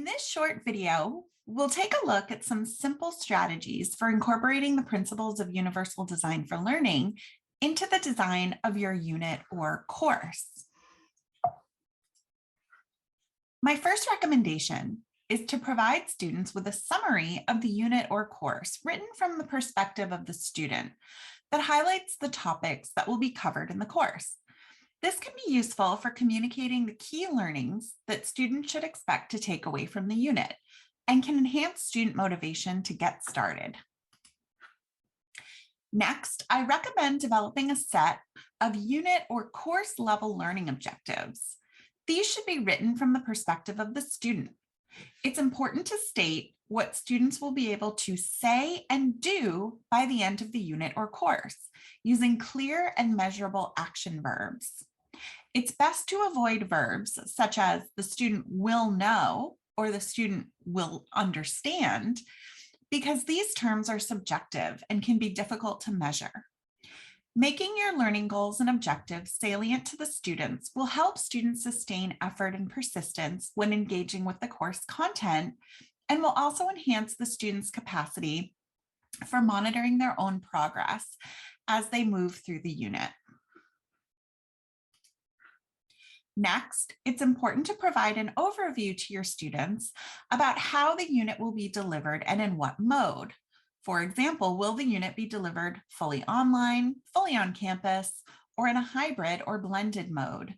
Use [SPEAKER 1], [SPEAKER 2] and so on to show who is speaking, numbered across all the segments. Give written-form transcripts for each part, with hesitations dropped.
[SPEAKER 1] In this short video, we'll take a look at some simple strategies for incorporating the principles of universal design for learning into the design of your unit or course. My first recommendation is to provide students with a summary of the unit or course written from the perspective of the student that highlights the topics that will be covered in the course. This can be useful for communicating the key learnings that students should expect to take away from the unit and can enhance student motivation to get started. Next, I recommend developing a set of unit or course level learning objectives. These should be written from the perspective of the student. It's important to state what students will be able to say and do by the end of the unit or course, using clear and measurable action verbs. It's best to avoid verbs such as the student will know or the student will understand, because these terms are subjective and can be difficult to measure. Making your learning goals and objectives salient to the students will help students sustain effort and persistence when engaging with the course content, and will also enhance the students' capacity for monitoring their own progress as they move through the unit. Next, it's important to provide an overview to your students about how the unit will be delivered and in what mode. For example, will the unit be delivered fully online, fully on campus, or in a hybrid or blended mode?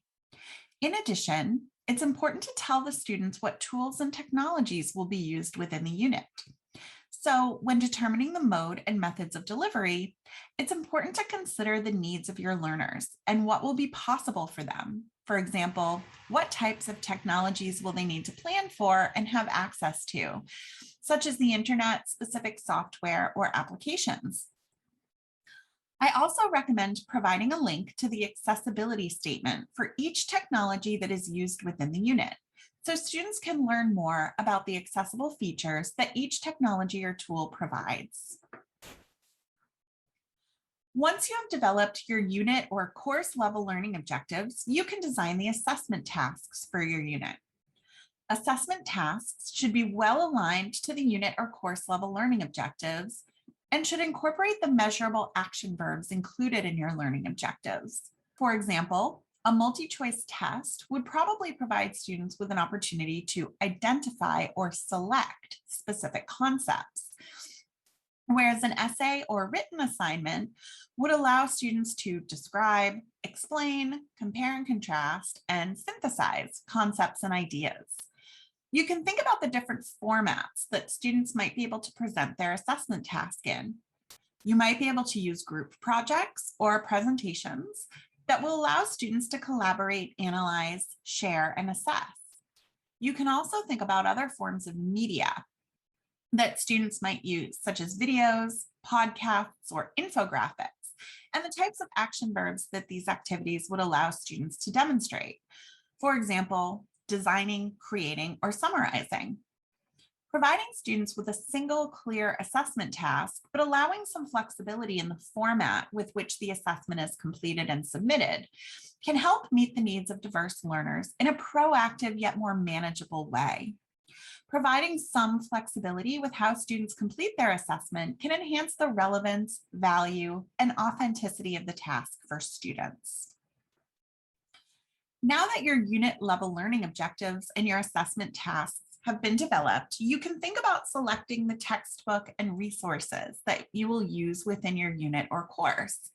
[SPEAKER 1] In addition, it's important to tell the students what tools and technologies will be used within the unit. So when determining the mode and methods of delivery, it's important to consider the needs of your learners and what will be possible for them. For example, what types of technologies will they need to plan for and have access to, such as the internet, specific software, or applications. I also recommend providing a link to the accessibility statement for each technology that is used within the unit, so students can learn more about the accessible features that each technology or tool provides. Once you have developed your unit or course level learning objectives, you can design the assessment tasks for your unit. Assessment tasks should be well aligned to the unit or course level learning objectives and should incorporate the measurable action verbs included in your learning objectives. For example, a multi-choice test would probably provide students with an opportunity to identify or select specific concepts, whereas an essay or written assignment would allow students to describe, explain, compare and contrast, and synthesize concepts and ideas. You can think about the different formats that students might be able to present their assessment task in. You might be able to use group projects or presentations that will allow students to collaborate, analyze, share, and assess. You can also think about other forms of media that students might use, such as videos, podcasts, or infographics, and the types of action verbs that these activities would allow students to demonstrate. For example, designing, creating, or summarizing. Providing students with a single clear assessment task, but allowing some flexibility in the format with which the assessment is completed and submitted, can help meet the needs of diverse learners in a proactive yet more manageable way. Providing some flexibility with how students complete their assessment can enhance the relevance, value, and authenticity of the task for students. Now that your unit level learning objectives and your assessment tasks have been developed, you can think about selecting the textbook and resources that you will use within your unit or course.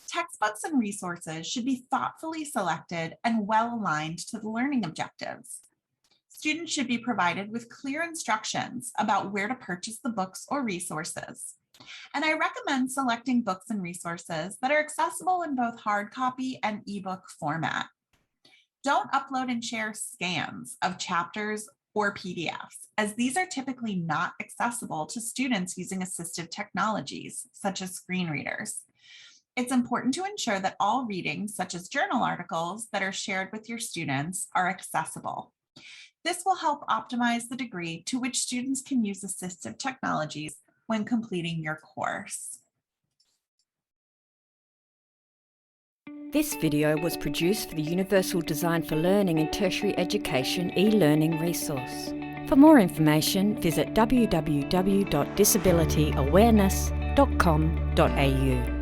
[SPEAKER 1] Textbooks and resources should be thoughtfully selected and well aligned to the learning objectives. Students should be provided with clear instructions about where to purchase the books or resources. And I recommend selecting books and resources that are accessible in both hard copy and ebook format. Don't upload and share scans of chapters or PDFs, as these are typically not accessible to students using assistive technologies, such as screen readers. It's important to ensure that all readings, such as journal articles that are shared with your students, are accessible. This will help optimize the degree to which students can use assistive technologies when completing your course.
[SPEAKER 2] This video was produced for the Universal Design for Learning in Tertiary Education e-learning resource. For more information, visit www.disabilityawareness.com.au.